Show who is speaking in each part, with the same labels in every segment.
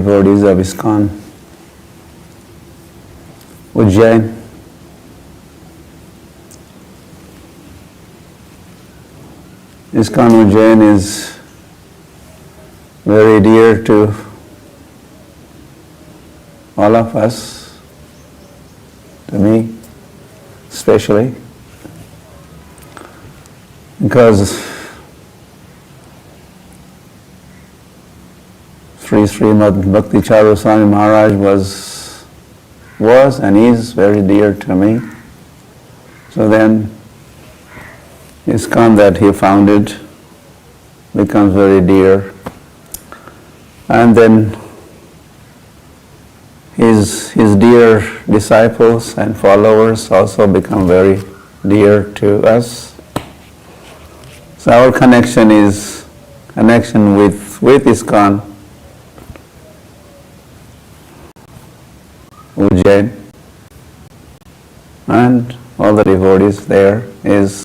Speaker 1: devotees of ISKCON, Ujjain. ISKCON Ujjain is very dear to all of us, to me especially, because Sri Srimad Bhakti Charu Swami Maharaj was and is very dear to me. So then ISKCON that he founded becomes very dear, and then his dear disciples and followers also become very dear to us. So our connection is connection with ISKCON Ujjain and all the devotees there is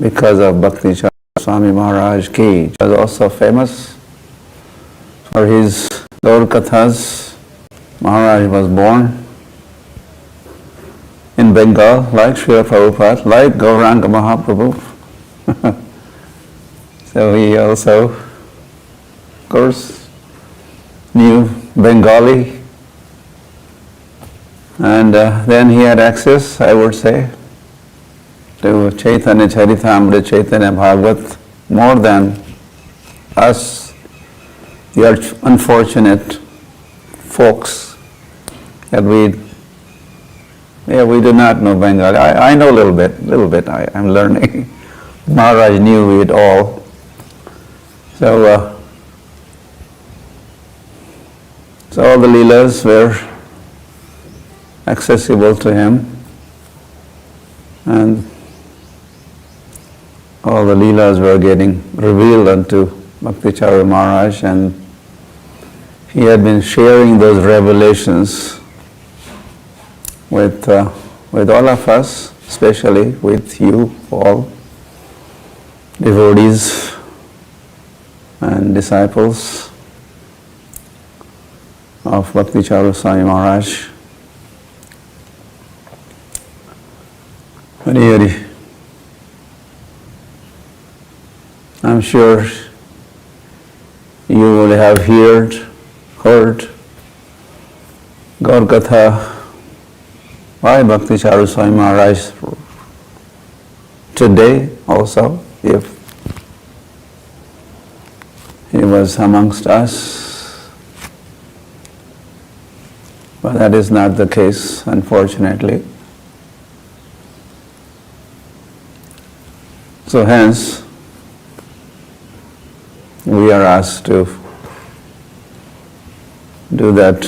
Speaker 1: because of Bhakti Charu Swami Maharaj ki. He was also famous for his Gaura Kathas. Maharaj was born in Bengal, like Srila Prabhupada, like Gauranga Mahaprabhu. So he also, of course, knew Bengali, and then he had access, I would say, to Chaitanya Charitamrita, Chaitanya Bhagavat more than us, the unfortunate folks that we do not know Bengali. I know a little bit. I'm learning. Maharaj knew it all. So all the leelas were accessible to him, and all the leelas were getting revealed unto Bhakti Charu Maharaj, and he had been sharing those revelations with all of us, especially with you all, devotees and disciples of Bhakti Charu Swami Maharaj. Hari Hari. I'm sure you will have heard Gaura Katha by Bhakti Charu Swami Maharaj today also, if he was amongst us. But that is not the case, unfortunately. So hence, we are asked to do that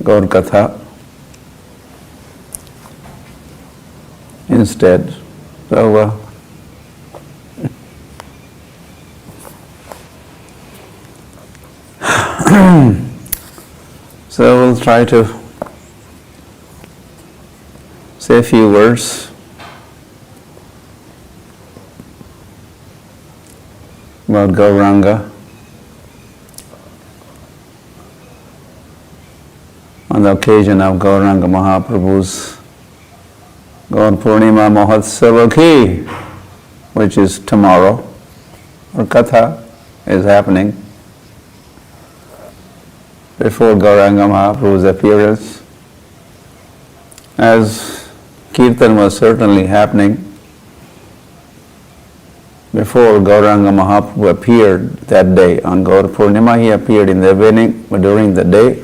Speaker 1: Gaura Katha instead. So we'll try to say a few words about Gauranga on the occasion of Gauranga Mahaprabhu's Gaur Purnima Mahotsava ki, which is tomorrow, or Katha is happening before Gauranga Mahaprabhu's appearance, as Kirtan was certainly happening before Gauranga Mahaprabhu appeared that day. On Gaur Purnima he appeared in the evening, but during the day,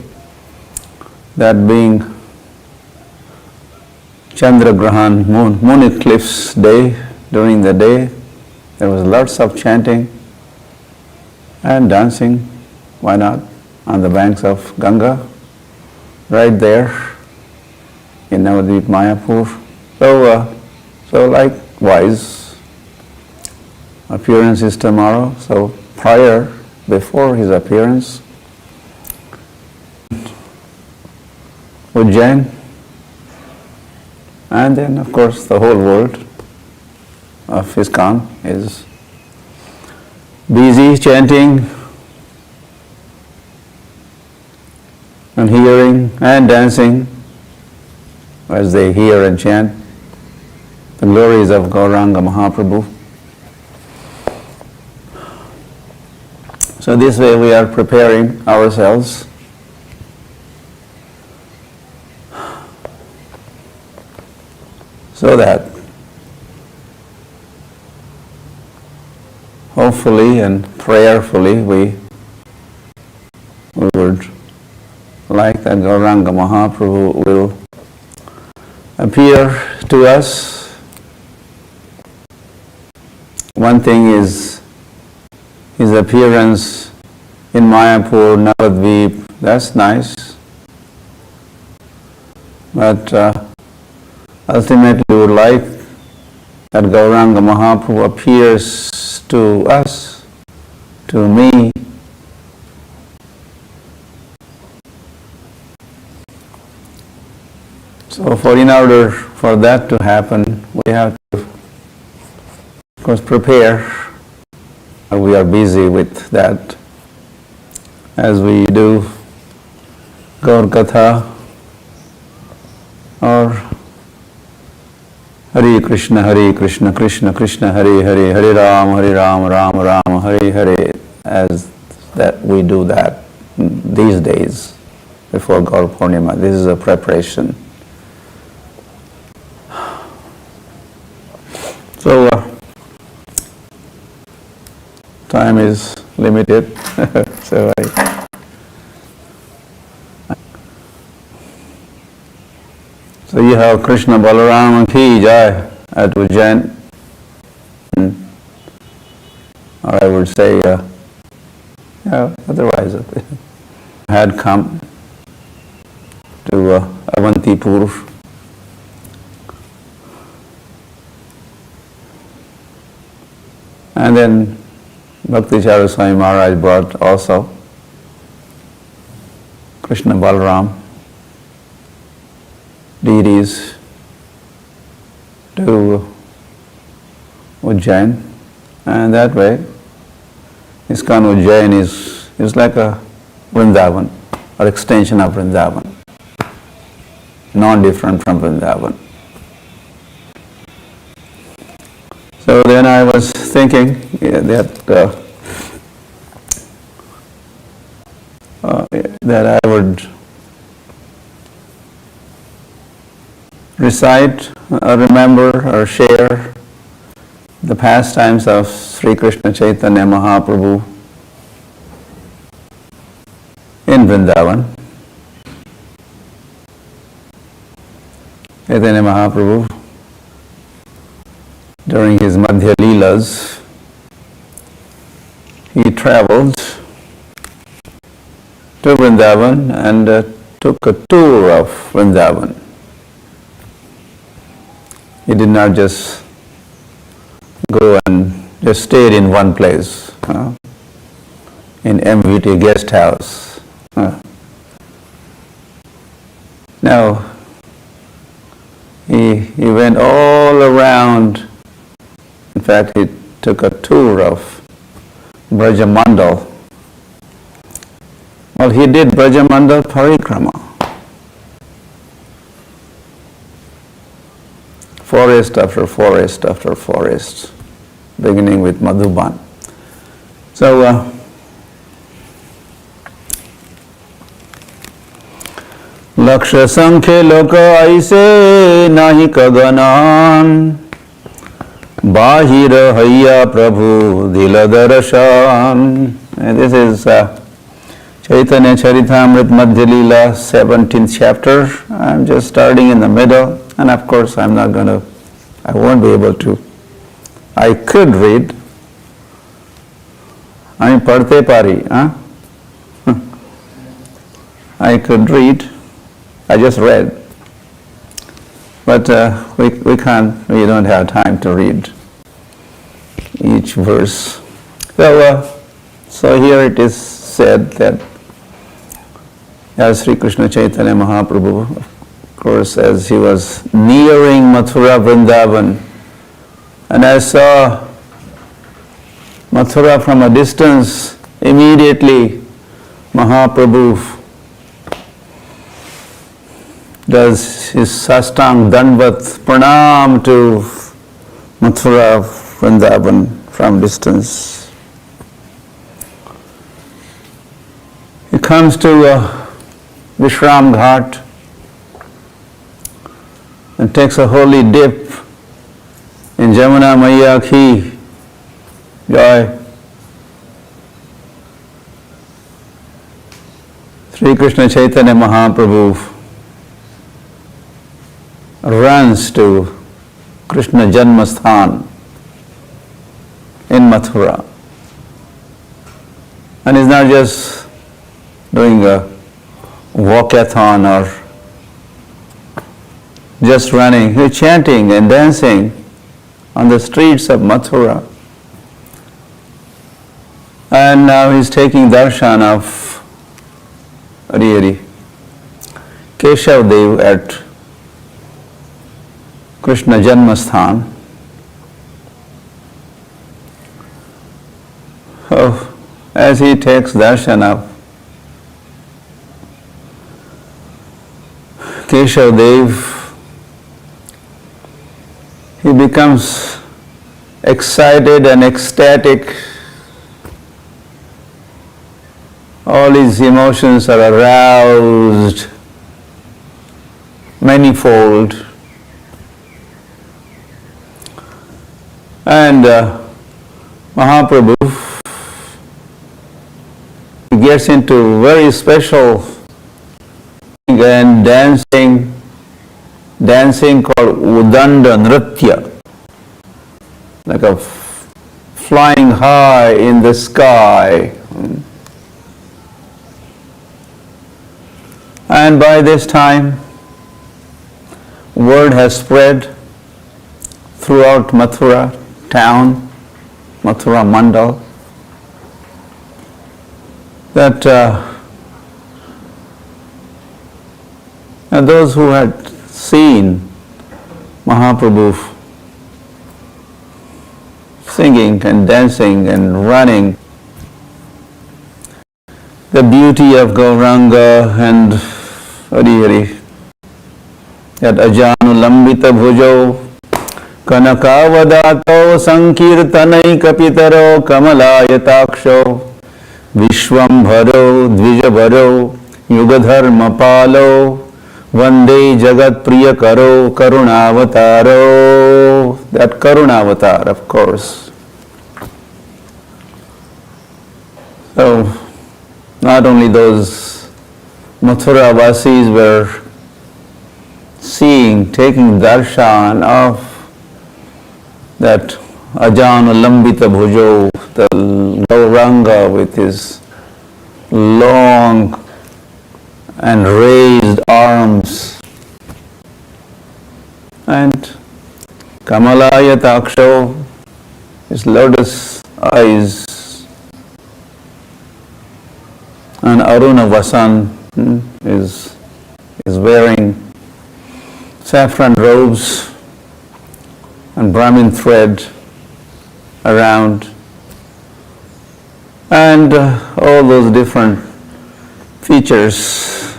Speaker 1: that being Chandragrahan, moon eclipse day, during the day, there was lots of chanting and dancing, why not, on the banks of Ganga, right there in Navadvip Mayapur. So likewise, appearance is tomorrow, so before his appearance, Ujjain, and then of course the whole world of ISKCON is busy chanting and hearing and dancing as they hear and chant the glories of Gauranga Mahaprabhu. So this way we are preparing ourselves so that hopefully and prayerfully we would like that Gauranga Mahaprabhu will appear to us. One thing is his appearance in Mayapur, Navadvip, that's nice. But ultimately we would like that Gauranga Mahaprabhu appears to us, to me. So in order for that to happen, we have to, of course, prepare. We are busy with that as we do Gaur Katha or Hare Krishna, Krishna Krishna, Hare Hare, Hare Ram, Ram Ram, Hare Hare, as that we do that these days before Gaur Purnima. This is a preparation. So time is limited, so you have Krishna Balaram ki jai at Ujjain, or I would say, otherwise had come to Avantipur. And then Bhakti Charu Swami Maharaj brought also Krishna Balaram deities to Ujjain, and that way ISKCON Ujjain is like a Vrindavan or extension of Vrindavan, not different from Vrindavan. So then I was thinking that I would recite or remember or share the pastimes of Sri Krishna Chaitanya Mahaprabhu in Vrindavan. Chaitanya Mahaprabhu, during his Madhya Leelas, he traveled to Vrindavan and took a tour of Vrindavan. He did not just go and just stayed in one place, in MVT guest house. No, he went all around. In fact, he took a tour of Brajamandal. Well, he did Brajamandal Parikrama. Forest after forest after forest, beginning with Madhuban. So, Laksha Sankhya Loka Aise Nahi Kaganan Bahira Hayya Prabhu Diladarashan. And this is Chaitanya Charitamrita Madhya Leela, 17th chapter. I'm just starting in the middle, and of course I won't be able to. I could read. I padhte pari, I could read. I just read. But we don't have time to read each verse. So here it is said that as Sri Krishna Chaitanya Mahaprabhu, of course, as he was nearing Mathura Vrindavan, and I saw Mathura from a distance, immediately Mahaprabhu does his sastang dandvat pranam to Mathura, Vrindavan from distance. He comes to Vishram Ghat and takes a holy dip in Jamuna Maiya Ki Jai. Sri Krishna Chaitanya Mahaprabhu runs to Krishna Janmasthan in Mathura, and is not just doing a walkathon or just running. He's chanting and dancing on the streets of Mathura, and now he's taking darshan of Keshav Dev at Krishna Janmasthan. So, as he takes darshan of Keshav Dev, he becomes excited and ecstatic. All his emotions are aroused manifold, and Mahaprabhu, he gets into very special and dancing called Udanda Nritya, like a flying high in the sky. And by this time, word has spread throughout Mathura town, Mathura Mandal, that and those who had seen Mahaprabhu singing and dancing and running, the beauty of Gauranga and that Ajanu Lambita Bhujo Kanakavadato Sankirtanai Kapitaro Kamalayataksho Vishwambharo Dvijabharo Yugadharma Palo Vande Jagat Priya Karo Karunavataro. That Karunavatar, of course. So, not only those Mathura Vasis were seeing, taking darshan of that Ajanu Lambita Bhujo, the Gauranga with his long and raised arms, and Kamalaya Taksho, his lotus eyes, and Aruna Vasan is wearing saffron robes and Brahmin thread around, and all those different features,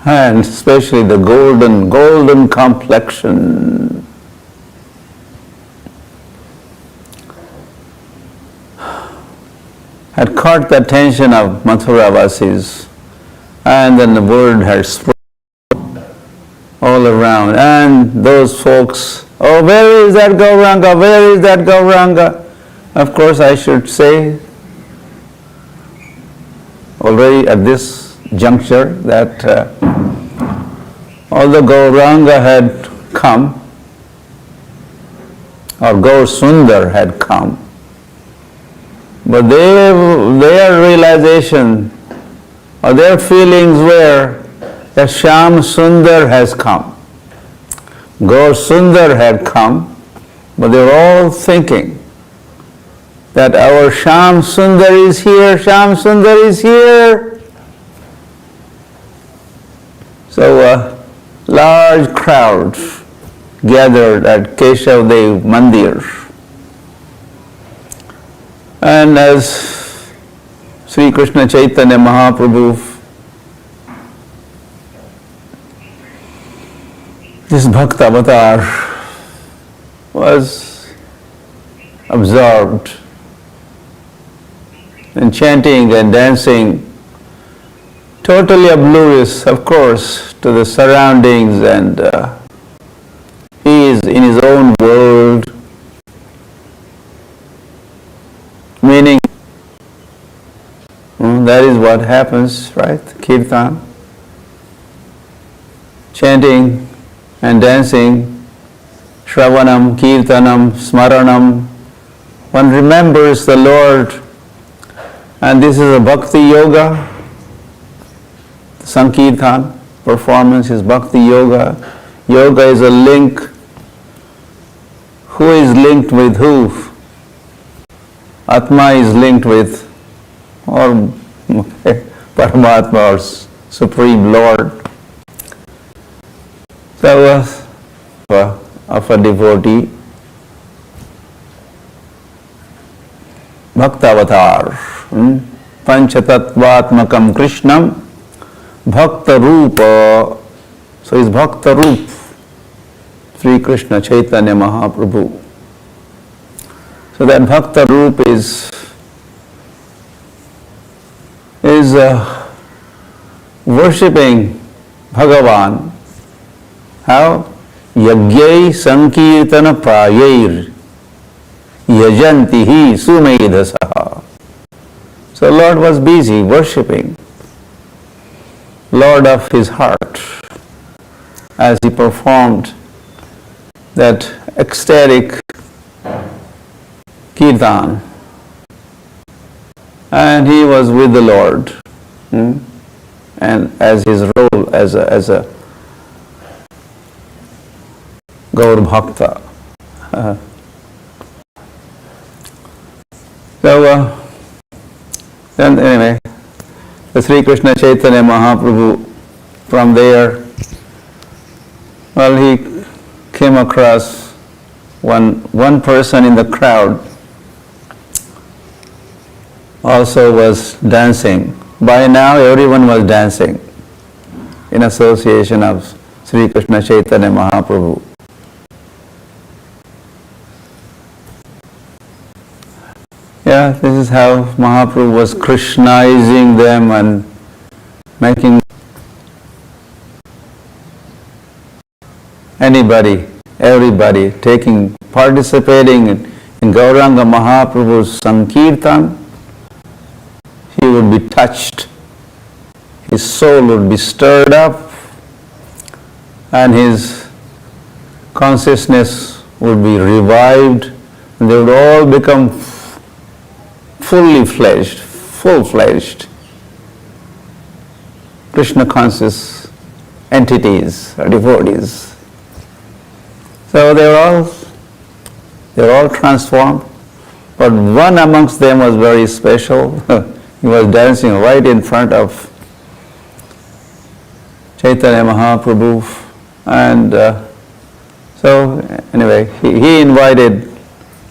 Speaker 1: and especially the golden complexion. Had caught the attention of Mathura Vasis, and then the word had spread all around, and those folks, oh, where is that Gauranga? Where is that Gauranga? Of course, I should say already at this juncture that although Gauranga had come, or Gaur Sundar had come, but their realization or their feelings were that Shyam Sundar has come. Gaur Sundar had come, but they were all thinking that our Shyam Sundar is here, Shyam Sundar is here. So a large crowd gathered at Keshav Dev Mandir. And as Sri Krishna Chaitanya Mahaprabhu this Bhakta avatar was absorbed in chanting and dancing, totally oblivious, of course, to the surroundings, and he is in his own world, meaning that is what happens, right? Kirtan, chanting and dancing, Shravanam, Kirtanam, Smaranam, one remembers the Lord, and this is a Bhakti Yoga. The Sankirtan performance is Bhakti Yoga. Yoga is a link. Who is linked with who? Atma is linked with, or Paramatma, or Supreme Lord. So of a devotee, Bhaktavatar, Panchatattvatmakam Krishnam, Bhakta Rupa. So is Bhakta Rup, Sri Krishna Chaitanya Mahaprabhu. So that Bhakta Rup is worshipping Bhagavan. How? Yagyai Sankirtana Prayair Yajantihi Sumedhasaha. So Lord was busy worshipping Lord of his heart as he performed that ecstatic kirtan, and he was with the Lord, and as his role as a Gaur Bhakta. Then anyway, the Sri Krishna Chaitanya Mahaprabhu, from there, well, he came across one person in the crowd also was dancing. By now everyone was dancing in association of Sri Krishna Chaitanya Mahaprabhu. Yeah, this is how Mahaprabhu was Krishnaizing them and making everybody participating in Gauranga Mahaprabhu's Sankirtan. He would be touched, his soul would be stirred up, and his consciousness would be revived, and they would all become full-fledged Krishna conscious entities or devotees. So they were all transformed, but one amongst them was very special. He was dancing right in front of Chaitanya Mahaprabhu, and so anyway, he invited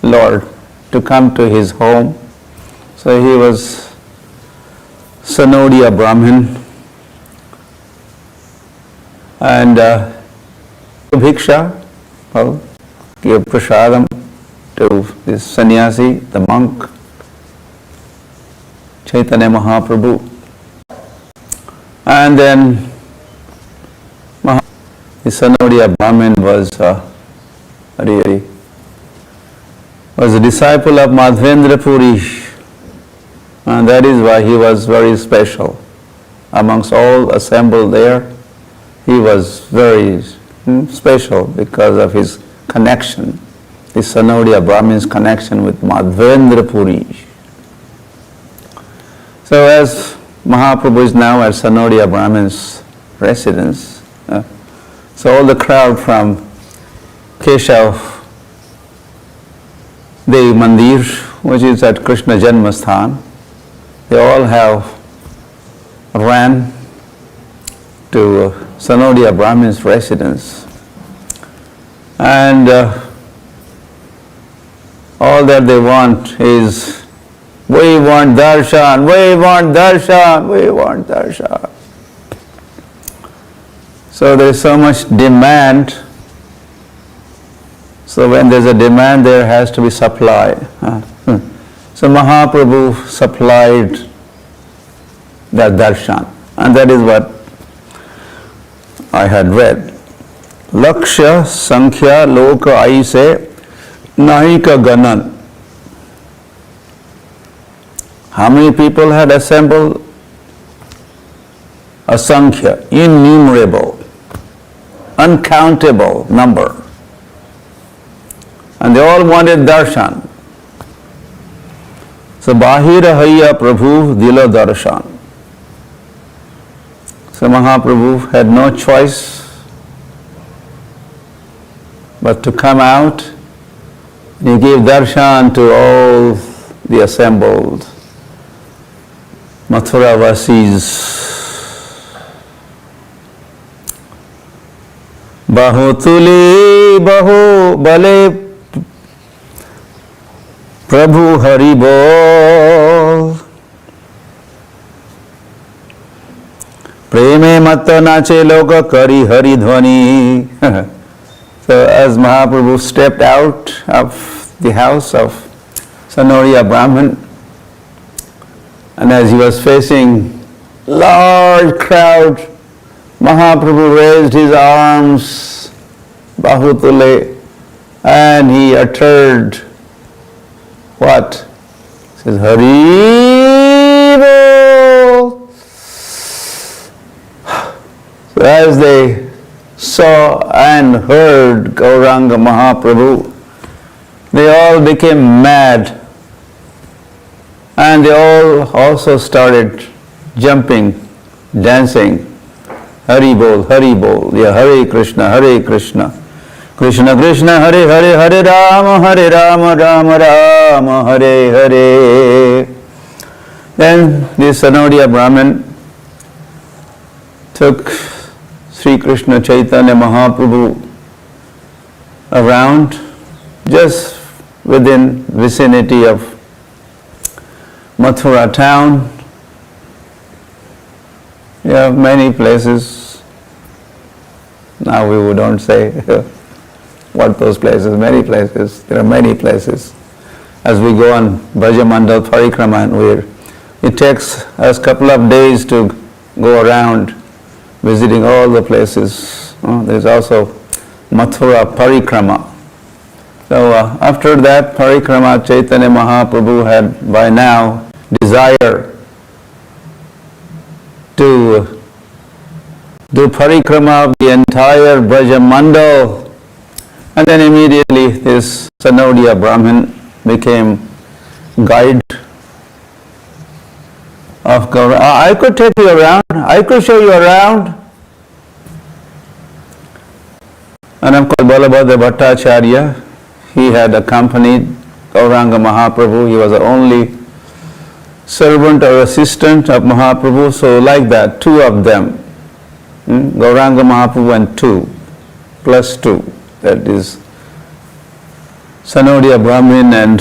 Speaker 1: Lord to come to his home. So he was Sanodia Brahmin, and Bhiksha, well, gave prasadam to this sannyasi, the monk, Chaitanya Mahaprabhu. And then the Sanodia Brahmin was a disciple of Madhvendra Puri, and that is why he was very special. Amongst all assembled there, he was very special because of his connection, the Sanodia Brahmin's connection with Madhvendra Puri. So as Mahaprabhu is now at Sanodia Brahmin's residence, so all the crowd from Keshav Dev Mandir, which is at Krishna Janmasthan, they all have ran to Sanodia Brahmin's residence, and all that they want is, we want darshan, we want darshan, we want darshan. So there is so much demand So when there's a demand, there has to be supply. So Mahaprabhu supplied that darshan, and that is what I had read. Lakshya Sankhya Loka Aise Nahika Ganan. How many people had assembled? Asankhya, innumerable, uncountable number. And they all wanted darshan. So Bahira Hayya Prabhu Dila Darshan. So Mahaprabhu had no choice but to come out. He gave darshan to all the assembled Mathura Vasis. Bahutuli Bahu Bale Prabhu Hari Bol. Preme Matta Nache Loka Kari Hari Dhwani. So as Mahaprabhu stepped out of the house of Sanoriya Brahman, and as he was facing large crowd, Mahaprabhu raised his arms, Bahutule, and he uttered what? He says, Hari Bol. So as they saw and heard Gauranga Mahaprabhu, they all became mad, and they all also started jumping, dancing. Hari Bol, yeah, Hare Krishna, Krishna Krishna, Hare Hare, Hare Rama, Rama Rama, Hare Hare. Then the Sanodiya Brahmin took Sri Krishna Chaitanya Mahaprabhu around, just within vicinity of Mathura town. You have many places. Now we don't say what those places, many places. There are many places. As we go on Brajamandal Parikrama, it takes us a couple of days to go around visiting all the places. There's also Mathura Parikrama. So after that Parikrama, Chaitanya Mahaprabhu had by now desire to do parikrama of the entire Brajamandal, and then immediately this Sanodiya Brahmin became guide of Gaura. I could take you around, I could show you around. And of course Balabhadra Bhattacharya, he had accompanied Gauranga Mahaprabhu. He was the only servant or assistant of Mahaprabhu, so like that, two of them, Gauranga Mahaprabhu and two, plus two, that is Sanodiya Brahmin and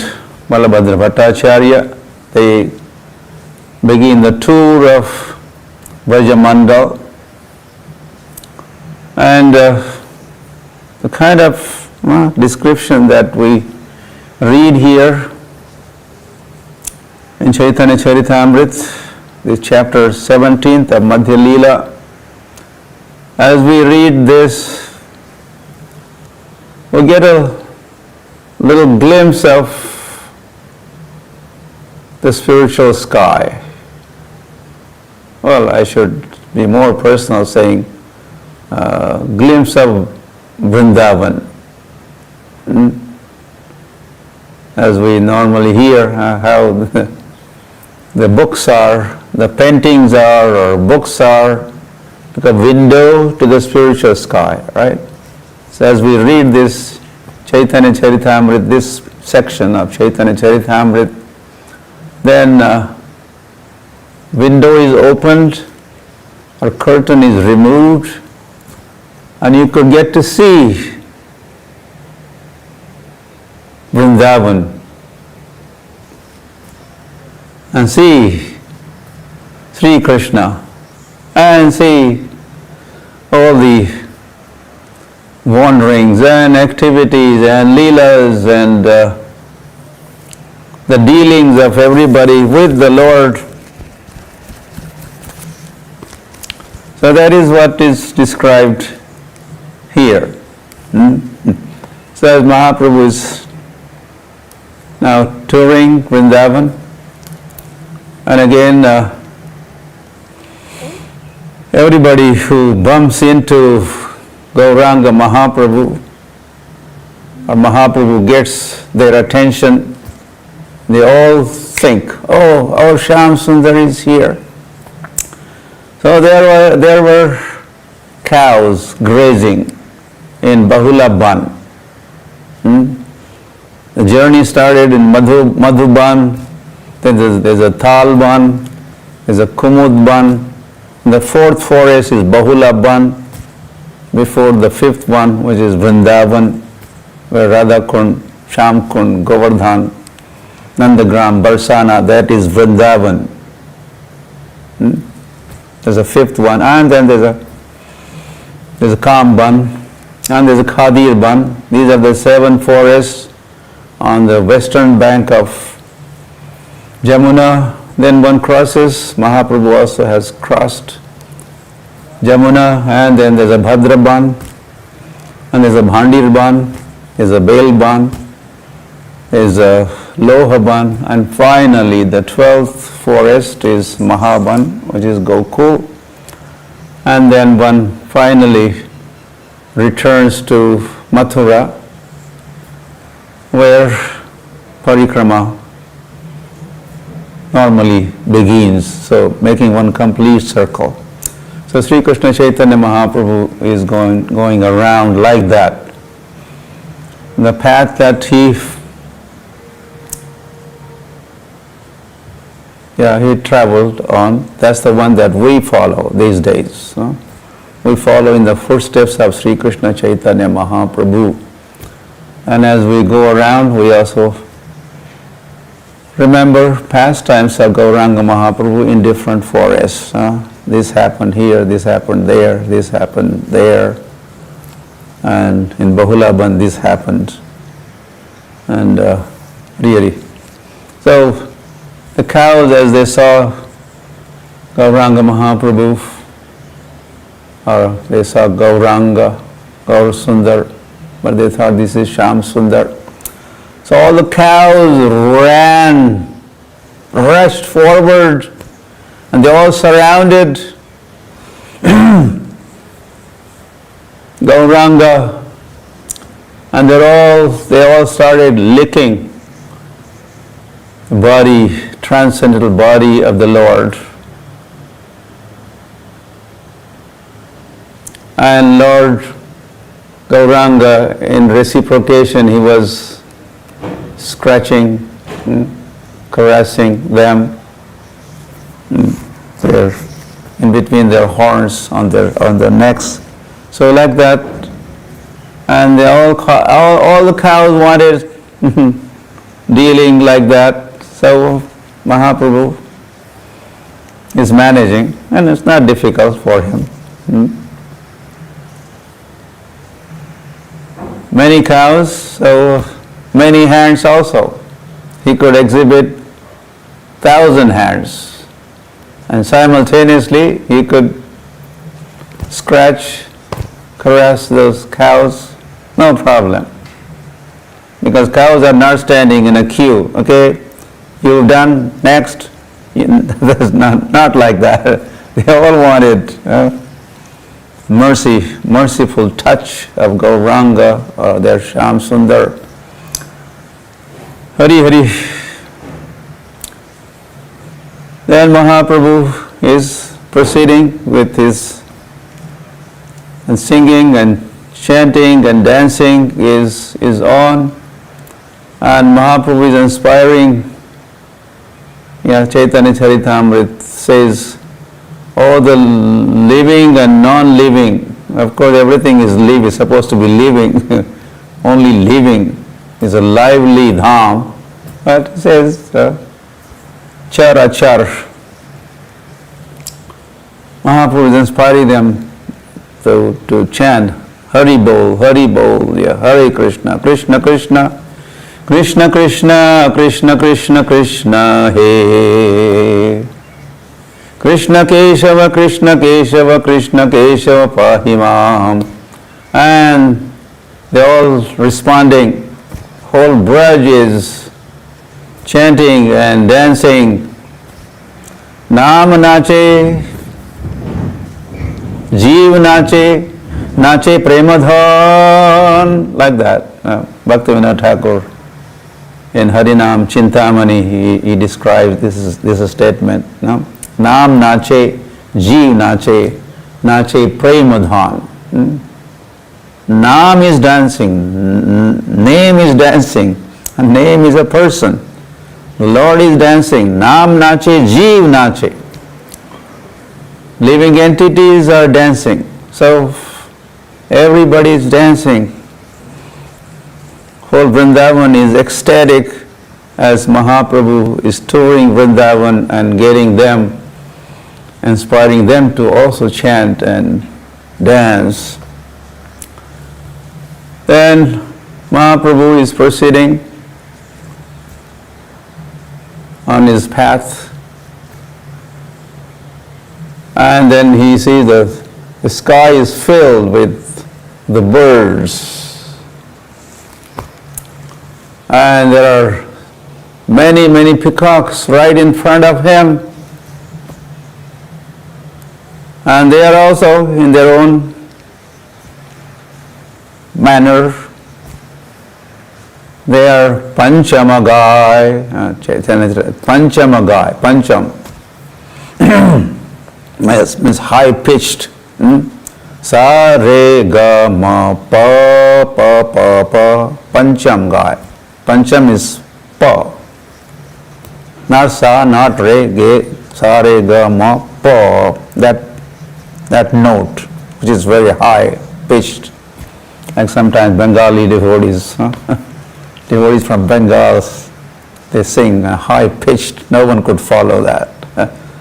Speaker 1: Balabhadra Bhattacharya. They begin the tour of Brajamandal, and the kind of description that we read here in Chaitanya Charitamrita, the chapter 17th of Madhya Leela. As we read this, we get a little glimpse of the spiritual sky. Well, I should be more personal, saying glimpse of Vrindavan. As we normally hear how the books are, the paintings are, or books are, like a window to the spiritual sky, right? So as we read this Chaitanya Charitamrita, this section of Chaitanya Charitamrita, then window is opened, or curtain is removed, and you could get to see Vrindavan and see Sri Krishna and see all the wanderings and activities and leelas and the dealings of everybody with the Lord. So that is what is described here. So as Mahaprabhu is now touring Vrindavan, and again everybody who bumps into Gauranga Mahaprabhu, or Mahaprabhu gets their attention, they all think, oh, our Shyam Sundar is here. So there were cows grazing in Bahula Ban. The journey started in Madhuban, then there's a Tal Ban, there's a Kumud Ban. The fourth forest is Bahula Ban, before the fifth one, which is Vrindavan, where Radha Kund, Shyam Kund, Govardhan, Nandagram, Barsana, that is Vrindavan. There's a fifth one, and then there's a Kam Ban, and there's a Khadir Ban. These are the 7 forests on the western bank of Jamuna. Then one crosses, Mahaprabhu also has crossed Jamuna, and then there's a Bhadra Ban, and there's a Bhandir Ban, there's a Bel Ban, there's a Loha Ban, and finally the 12th forest is Mahaban, which is Gokul, and then one finally returns to Mathura, where Parikrama normally begins, so making one complete circle. So Sri Krishna Chaitanya Mahaprabhu is going around like that. The path that he traveled on, that's the one that we follow these days. We follow in the footsteps of Sri Krishna Chaitanya Mahaprabhu. And as we go around, we also remember pastimes of Gauranga Mahaprabhu in different forests. This happened here, this happened there, this happened there, and in Bahulaban this happened, and really. So the cows, as they saw Gauranga Mahaprabhu, or they saw Gauranga, Gaur Sundar, but they thought this is Shyam Sundar. So all the cows rushed forward, and they all surrounded Gauranga, and they all started licking the body, transcendental body of the Lord. And Lord Gauranga, in reciprocation, he was scratching, caressing them, in between their horns, on their necks. So like that, and they all the cows wanted dealing like that. So Mahaprabhu is managing, and it's not difficult for him. Many cows, so many hands also. He could exhibit 1,000 hands, and simultaneously he could scratch, caress those cows, no problem. Because cows are not standing in a queue, okay? You've done, next. That's not like that. They all wanted merciful touch of Gauranga or their Shyam Sundar. Hari Hari. Then Mahaprabhu is proceeding with his singing and chanting and dancing is on, and Mahaprabhu is inspiring. Chaitanya Charitamrita says, all the living and non-living, of course everything is supposed to be living, only living is a lively dham, but it says char achar. Mahaprabhu is inspiring them to chant Hari Bol, yeah, Hare Krishna, Krishna Krishna, Krishna Krishna, Krishna Krishna, Krishna, He. Krishna Keshava, Krishna Keshava, Krishna Keshava, Pahimam. And they're all responding. Whole Braj is chanting and dancing. Naam nache, Jeev nache, nache premadhan, like that. Bhaktivinoda Thakur in Harinam Chintamani he describes this statement. No? Naam nache, Jeev nache, nache premadhan. Naam is dancing, name is dancing, and name is a person. The Lord is dancing. Naam nache, Jeev nache. Living entities are dancing. So everybody is dancing. Whole Vrindavan is ecstatic as Mahaprabhu is touring Vrindavan and getting them, inspiring them to also chant and dance. Then Mahaprabhu is proceeding on his path, and then he sees the sky is filled with the birds, and there are many peacocks right in front of him, and they are also in their own manner. They are Panchamagai, Panchamagai, Pancham means high pitched. Sa re ga ma pa pa pa pa, Pancham Gai. Pancham is pa. Not sa, not re, ge, sa re ga ma pa. That note, which is very high pitched. Like sometimes Bengali devotees, devotees from Bengal, they sing high pitched, no one could follow that.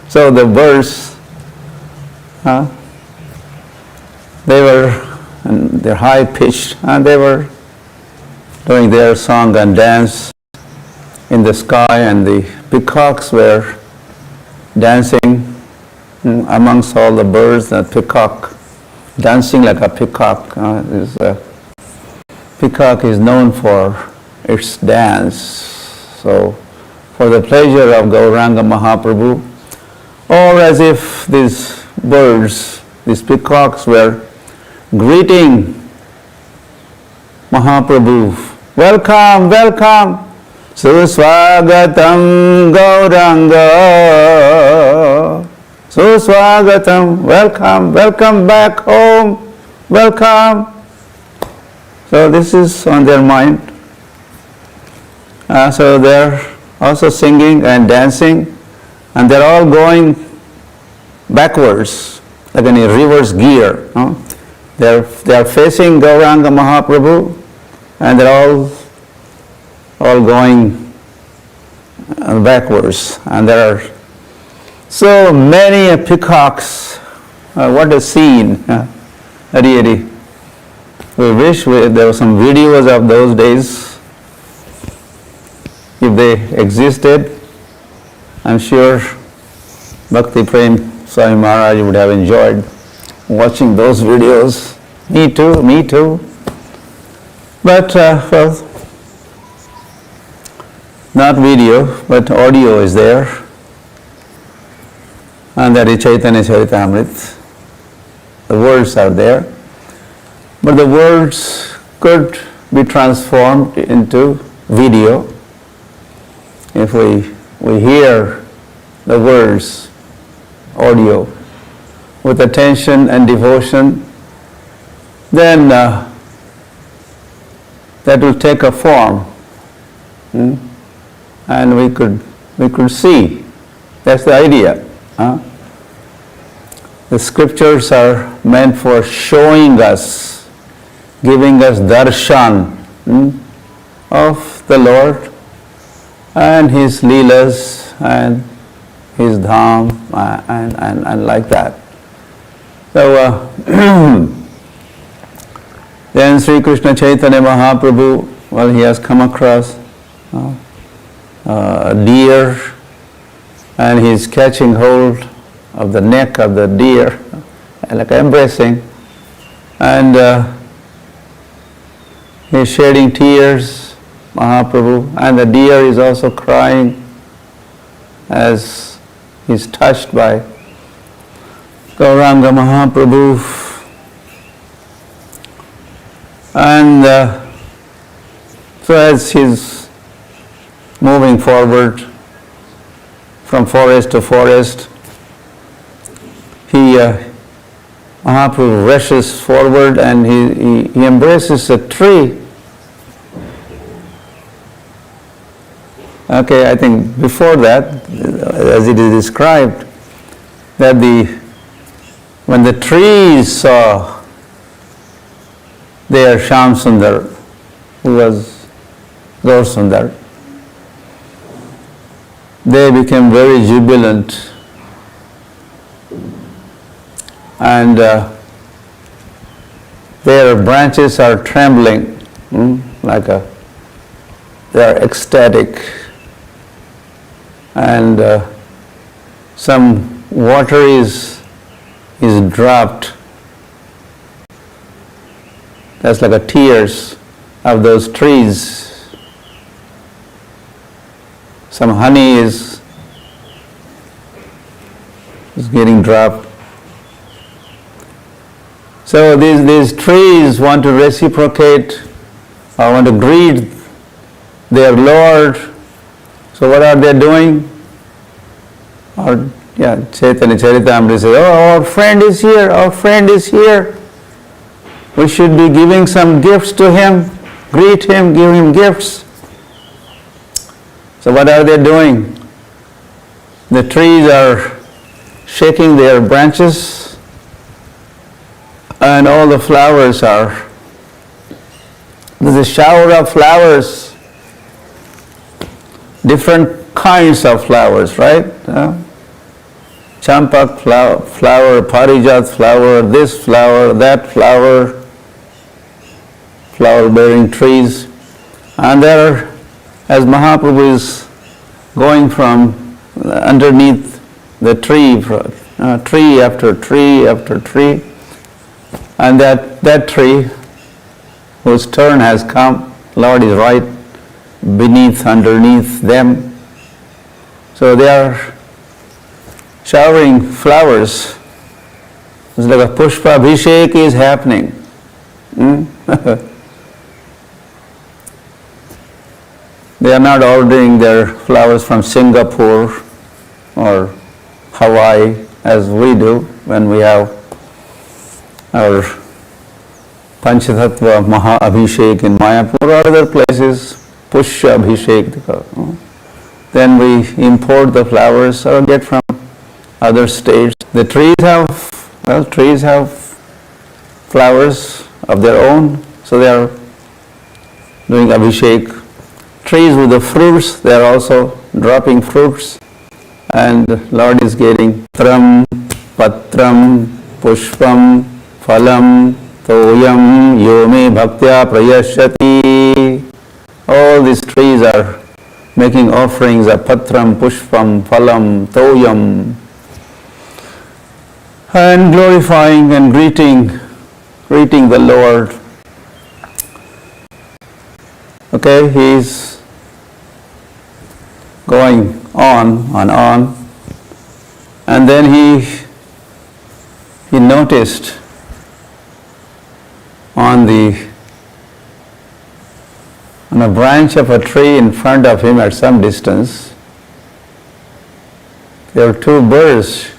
Speaker 1: So the birds, they're high pitched, and they were doing their song and dance in the sky, and the peacocks were dancing amongst all the birds. The peacock, dancing like a peacock. Peacock is known for its dance. So, for the pleasure of Gauranga Mahaprabhu, or as if these birds, these peacocks were greeting Mahaprabhu. Welcome, welcome, Suswagatam Gauranga. Suswagatam, welcome, welcome back home, welcome. So this is on their mind. So they're also singing and dancing, and they're all going backwards, like in a reverse gear. No? They are facing Gauranga Mahaprabhu, and they're all going backwards, and there are so many peacocks. What a scene! Really, we wish there were some videos of those days. If they existed, I'm sure Bhakti Prem Swami Maharaj would have enjoyed watching those videos. Me too, me too. But, well, not video, but audio is there. And that is Chaitanya Charitamrita. The words are there. But the words could be transformed into video if we hear the words, audio, with attention and devotion. Then that will take a form, and we could see. That's the idea. The scriptures are meant for showing us, giving us darshan of the Lord and His leelas and His dham and like that. So Then Sri Krishna Chaitanya Mahaprabhu, well, he has come across a deer, and he's catching hold of the neck of the deer, like embracing, and he's shedding tears, Mahaprabhu, and the deer is also crying as he's touched by Gauranga Mahaprabhu. And so as he's moving forward from forest to forest, Mahaprabhu rushes forward and he embraces a tree. Okay, I think before that, as it is described, that when the trees saw their Shyam Sundar, who was Gaur Sundar, they became very jubilant, and their branches are trembling, they are ecstatic, and some water is dropped. That's like a tears of those trees. Some honey is getting dropped. So these trees want to reciprocate or want to greet their Lord. So what are they doing? Chaitanya Charitamrita says, oh, our friend is here, our friend is here. We should be giving some gifts to him, greet him, give him gifts. So what are they doing? The trees are shaking their branches, and all the flowers there's a shower of flowers, different kinds of flowers, right? Champak flower, Parijat flower, this flower, that flower, flower-bearing trees. And there, as Mahaprabhu is going from underneath the tree, tree after tree after tree, and that tree whose turn has come, Lord is right underneath them. So they are showering flowers. It's like a Pushpa Abhishek is happening. They are not ordering their flowers from Singapore or Hawaii as we do when we have our Panchatattva Maha Abhishek in Mayapur or other places, Pushpa Abhishek. Then we import the flowers or get from other states. The trees have flowers of their own, so they are doing Abhishek. Trees with the fruits, they are also dropping fruits, and Lord is getting patram, pushpam, phalam, toyam, yome bhaktya prayashyati. All these trees are making offerings of patram, pushpam, phalam, toyam, and glorifying and greeting the Lord. Okay, he's going on, and then he noticed on a branch of a tree in front of him at some distance, there were two birds,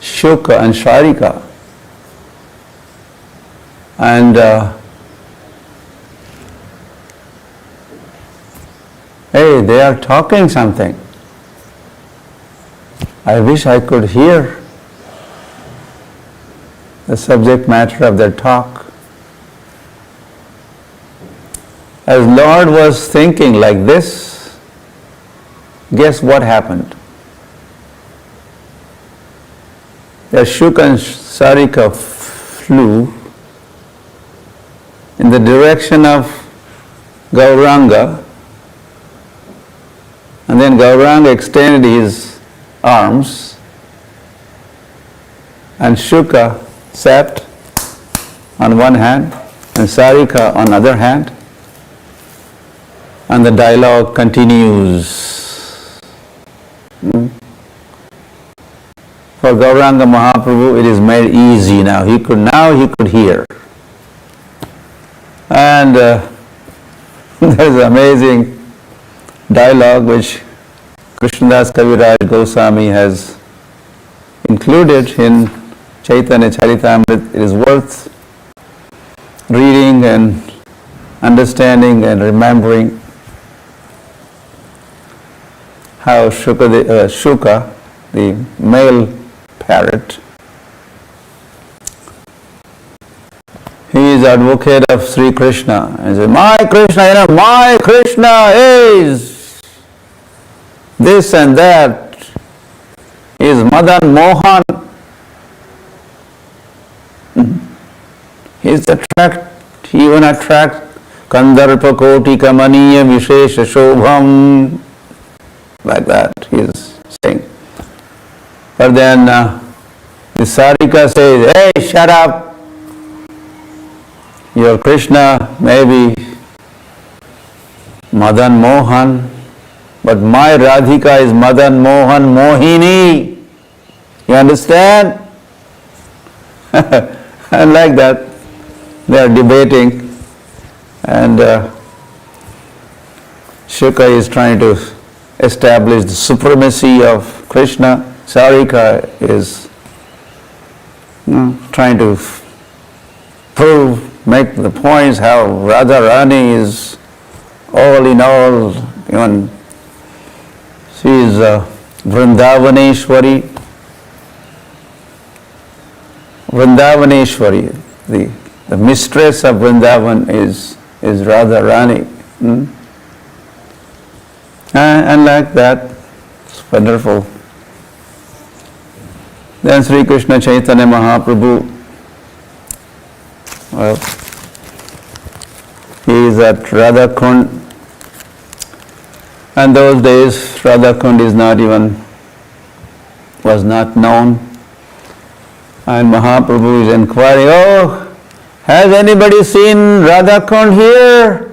Speaker 1: Shuka and Sharika, and hey, they are talking something. I wish I could hear the subject matter of their talk. As Lord was thinking like this, guess what happened? As Shuka and Sarika flew, in the direction of Gauranga, and then Gauranga extended his arms, and Shuka sat on one hand and Sarika on other hand, and the dialogue continues. For Gauranga Mahaprabhu, it is made easy now. He could hear. And there is an amazing dialogue which Krishnadas Kaviraj Goswami has included in Chaitanya Charitamrita. It is worth reading and understanding and remembering how Shuka, the male parrot, he is advocate of Sri Krishna and says, my Krishna is this and that, is Madan Mohan. He even attract Kandarpa Koti Kamaniya Vishesha Shobham, like that he is saying. But then the Sarika says, hey, shut up. Your Krishna may be Madan Mohan, but my Radhika is Madan Mohan Mohini. You understand? And like that, they are debating, and Shuka is trying to establish the supremacy of Krishna. Sarika is trying to make the points how Radharani is all in all, even she is Vrindavaneshwari. The mistress of Vrindavan is Radharani. And like that, it's wonderful. Then Sri Krishna Chaitanya Mahaprabhu, well, he is at Radhakund, and those days Radhakund was not known, and Mahaprabhu is inquiring, oh, has anybody seen Radhakund here?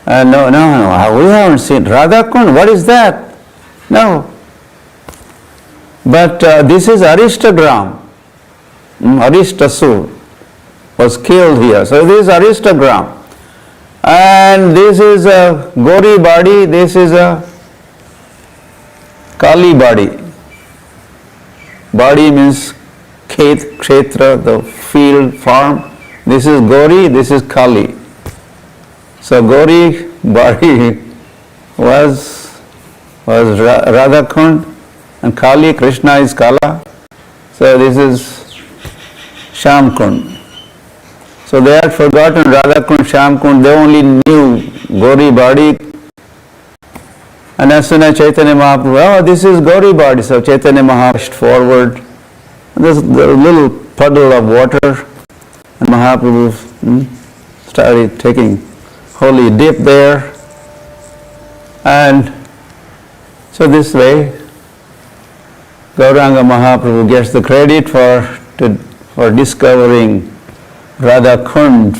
Speaker 1: No, we haven't seen Radhakund. What is that? No. But this is Aristagram. Aristasur was killed here. So this is Aristagram. And this is a Gauri body, this is a Kali body. Body means Kshetra, the field, farm. This is Gauri, this is Kali. So Gauri body was Radhakund, and Kali, Krishna is Kala. So this is Shamkund. So they had forgotten Radhakund, Shamkund, they only knew Gauri body. And as soon as Chaitanya Mahaprabhu, oh, this is Gauri body. So Chaitanya Mahaprabhu pushed forward. There's a little puddle of water, and Mahaprabhu started taking holy dip there. And so this way, Gauranga Mahaprabhu gets the credit for discovering Radhakund.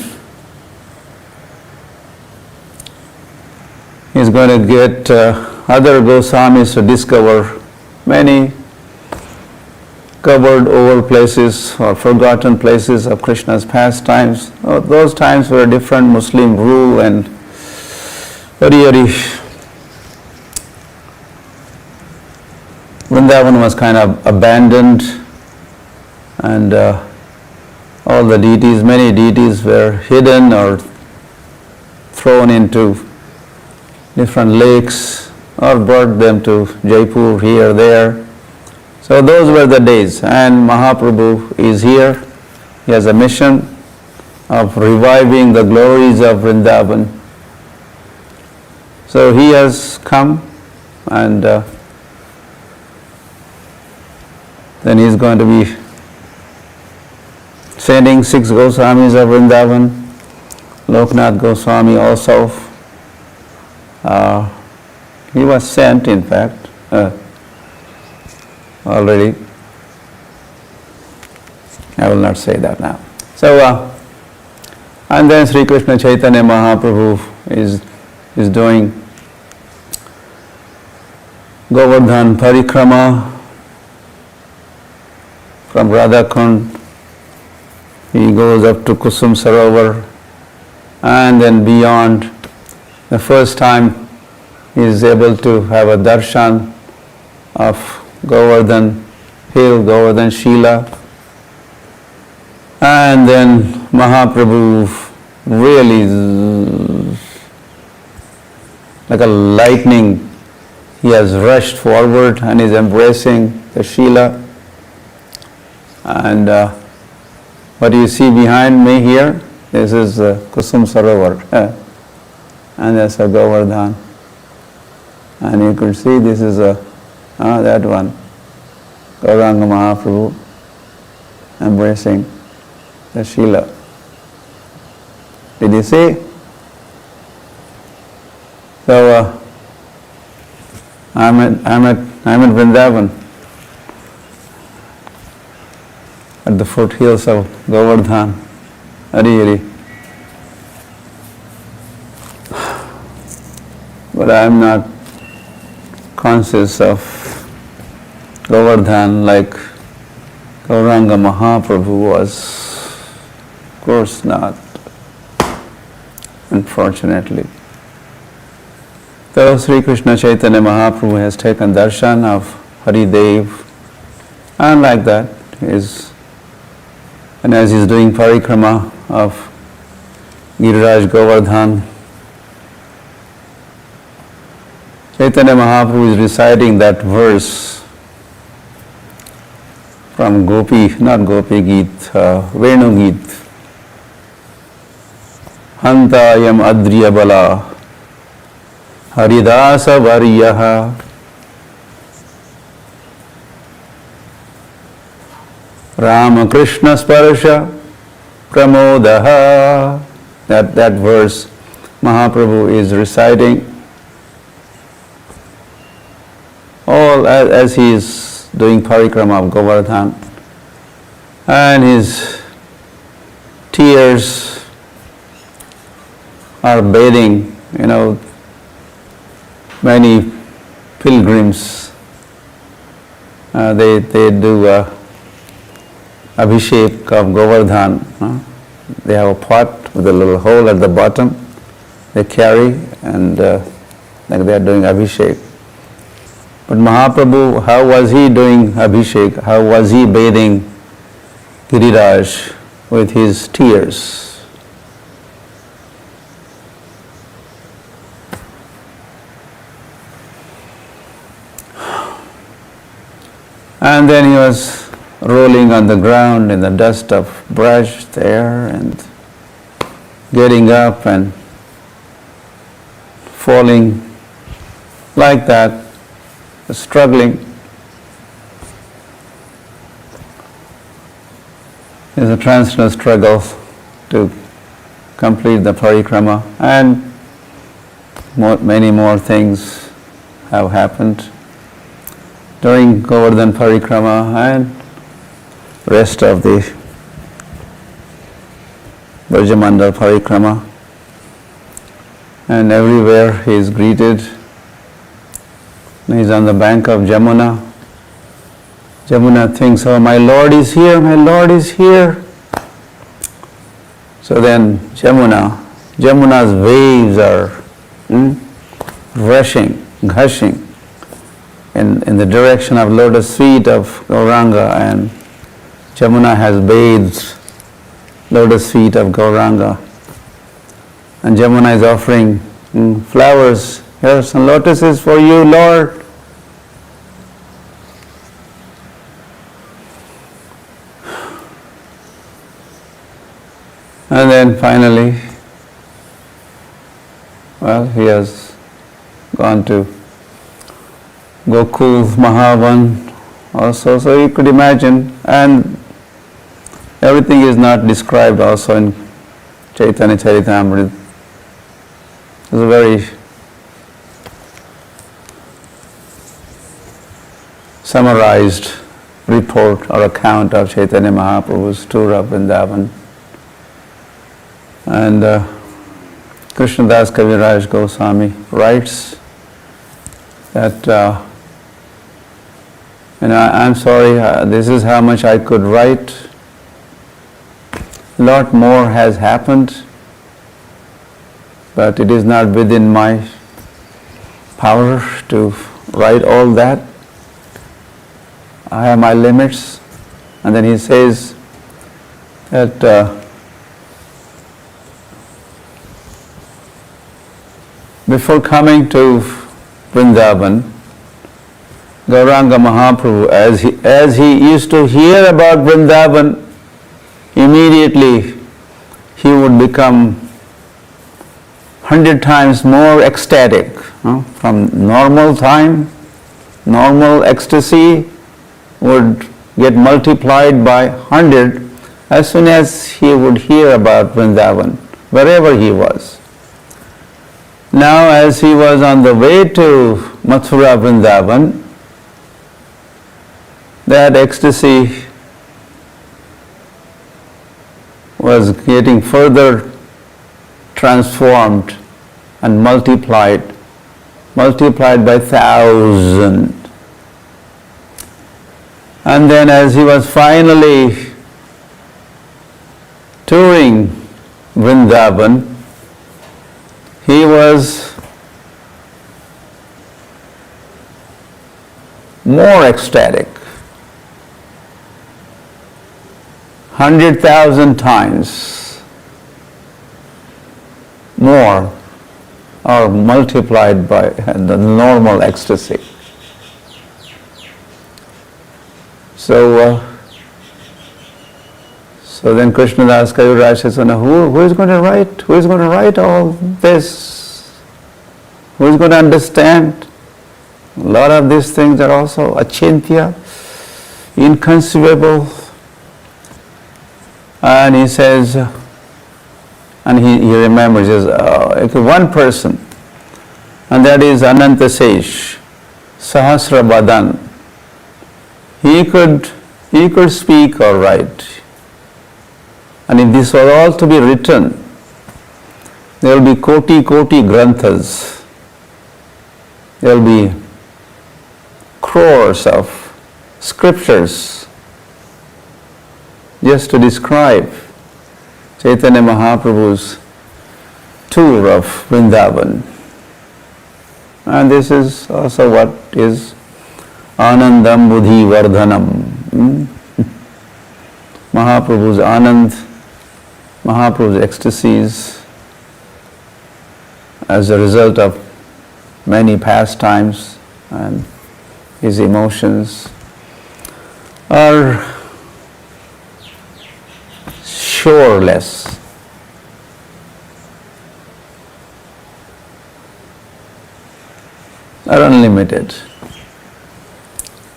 Speaker 1: He's going to get other Goswamis to discover many covered over places or forgotten places of Krishna's pastimes. Those times were different Muslim rule, and very Vrindavan was kind of abandoned, and all the deities, many deities were hidden or thrown into different lakes or brought them to Jaipur here, there. So those were the days, and Mahaprabhu is here. He has a mission of reviving the glories of Vrindavan. So he has come, and then he is going to be sending 6 Goswamis of Vrindavan Loknath Goswami also, he was sent in fact already. I will not say that now. So, and then Sri Krishna Chaitanya Mahaprabhu is doing Govardhan Parikrama from Radhakund. He goes up to Kusum Sarovar and then beyond. The first time he is able to have a darshan of Govardhan Hill, Govardhan Shila. And then Mahaprabhu really, like a lightning, he has rushed forward and is embracing the Shila. And what you see behind me here, this is Kusum Sarovar, and that's a Govardhan. And you could see this is that one, Gauranga Mahaprabhu embracing the Shila. Did you see? So I'm at Vrindavan, at the foothills of Govardhan. Hari Hari. But I am not conscious of Govardhan like Gauranga Mahaprabhu was. Of course not, unfortunately. So Sri Krishna Chaitanya Mahaprabhu has taken darshan of Haridev, and like that and as he is doing parikrama of Giriraj Govardhan, Chaitanya Mahaprabhu is reciting that verse from not Gopi Geet, Venu Geet. Hantayam Adriya Bala Haridasa Varyaha Rama Krishna Sparsha Pramodaha. That verse Mahaprabhu is reciting all as he is doing parikrama of Govardhan, and his tears are bathing, many pilgrims, they do abhishek of Govardhan. They have a pot with a little hole at the bottom, they carry, and like they are doing abhishek. But Mahaprabhu, how was he doing abhishek? How was he bathing Giriraj? With his tears. And then he was rolling on the ground in the dust of brush there and getting up and falling like that, struggling. It's a transcendental struggle to complete the parikrama, and many more things have happened during Govardhan Parikrama and rest of the Brajamandal Parikrama. And everywhere he is greeted. He is on the bank of Jamuna. Jamuna thinks, oh, my Lord is here, my Lord is here. So then Jamuna's waves are rushing, gushing in the direction of lotus feet of Gauranga, and Jamuna has bathed lotus feet of Gauranga. And Jamuna is offering flowers. Here are some lotuses for you, Lord. And then finally, he has gone to Gokul Mahavan also, so you could imagine, and everything is not described also in Chaitanya Charitamrita is a very summarized report or account of Chaitanya Mahaprabhu's tour of Vrindavan. And Krishnadas Kaviraj Goswami writes that, I'm sorry, this is how much I could write. A lot more has happened, but it is not within my power to write all that. I have my limits. And then he says that before coming to Vrindavan, Gauranga Mahaprabhu, as he used to hear about Vrindavan, immediately he would become 100 times more ecstatic. From normal time, normal ecstasy would get multiplied by 100 as soon as he would hear about Vrindavan, wherever he was. Now, as he was on the way to Mathura Vrindavan, that ecstasy was getting further transformed and multiplied by 1,000. And then as he was finally touring Vrindavan, he was more ecstatic, 100,000 times more, or multiplied by the normal ecstasy. So then Krishnadas Kaviraj says, who is going to write? Who is going to write all this? Who is going to understand? A lot of these things are also achintya, inconceivable. And he says, and he remembers, one person, and that is Ananta Sesh, Sahasra Badan. He could speak or write. And if this was all to be written, there will be koti granthas. There will be crores of scriptures just to describe Chaitanya Mahaprabhu's tour of Vrindavan. And this is also what is Anandam Buddhi Vardhanam. Mahaprabhu's Anand, Mahaprabhu's ecstasies as a result of many pastimes and his emotions are shoreless. Are unlimited.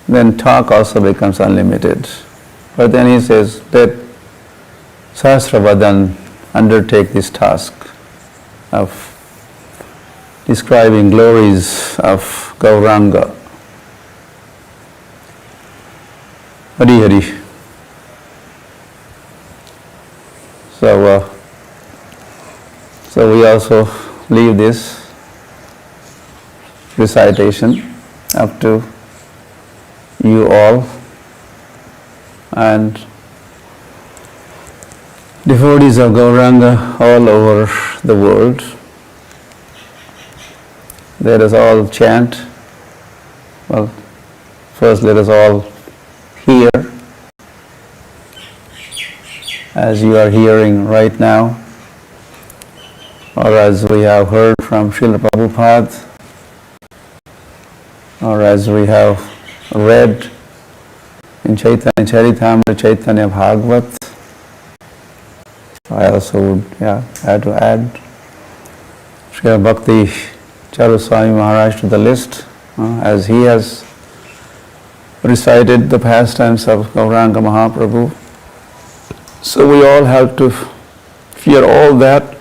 Speaker 1: Then talk also becomes unlimited. But then he says, let Sahasravadan undertake this task of describing glories of Gauranga. Hari Hari. So we also leave this recitation up to you all, and devotees of Gauranga all over the world. Let us all chant. Well, first let us all hear as you are hearing right now, or as we have heard from Srila Prabhupada, or as we have read in Chaitanya Charitamrita, Chaitanya Bhagavat. I also would had to add Srila Bhakti Charu Swami Maharaj to the list, as he has recited the pastimes of Gauranga Mahaprabhu. So we all have to hear all that,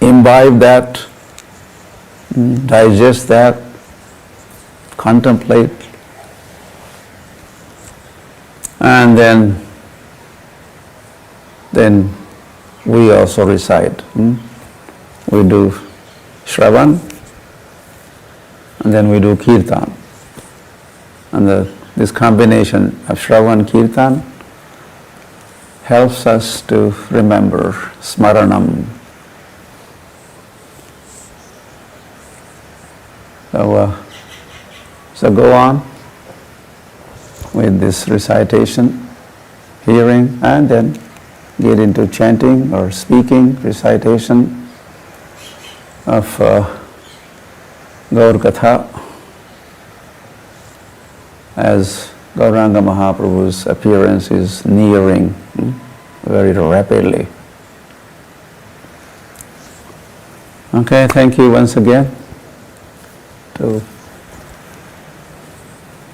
Speaker 1: imbibe that, digest that, contemplate, and then we also recite. We do Shravan, and then we do Kirtan. And this combination of Shravan Kirtan helps us to remember Smaranam. So go on with this recitation, hearing, and then get into chanting or speaking, recitation of Gaura Katha as Gauranga Mahaprabhu's appearance is nearing very rapidly. Okay, thank you once again to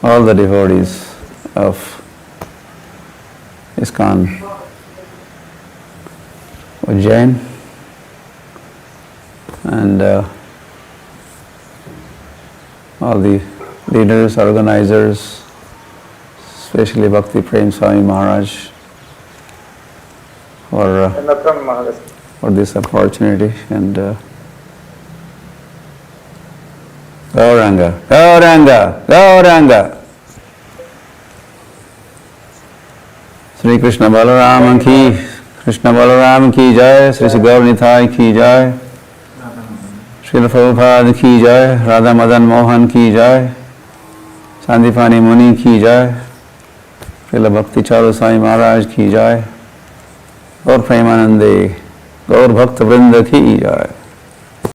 Speaker 1: all the devotees of ISKCON Ujjain and all the leaders, organizers, especially Bhakti Prem Swami Maharaj for this opportunity, and Gauranga, Gauranga, Gauranga. Sri Krishna Balaram ki, Krishna Balaram ki jai, Sri Gaur Nitai ki jai, Srila Prabhupada ki jai, Radha Madan Mohan ki jai, Sandipani Muni ki jai, Srila Bhakti Charu Swami Maharaj ki jai, Gaur Premanande, Gaur Bhakta Vrinda ki jai.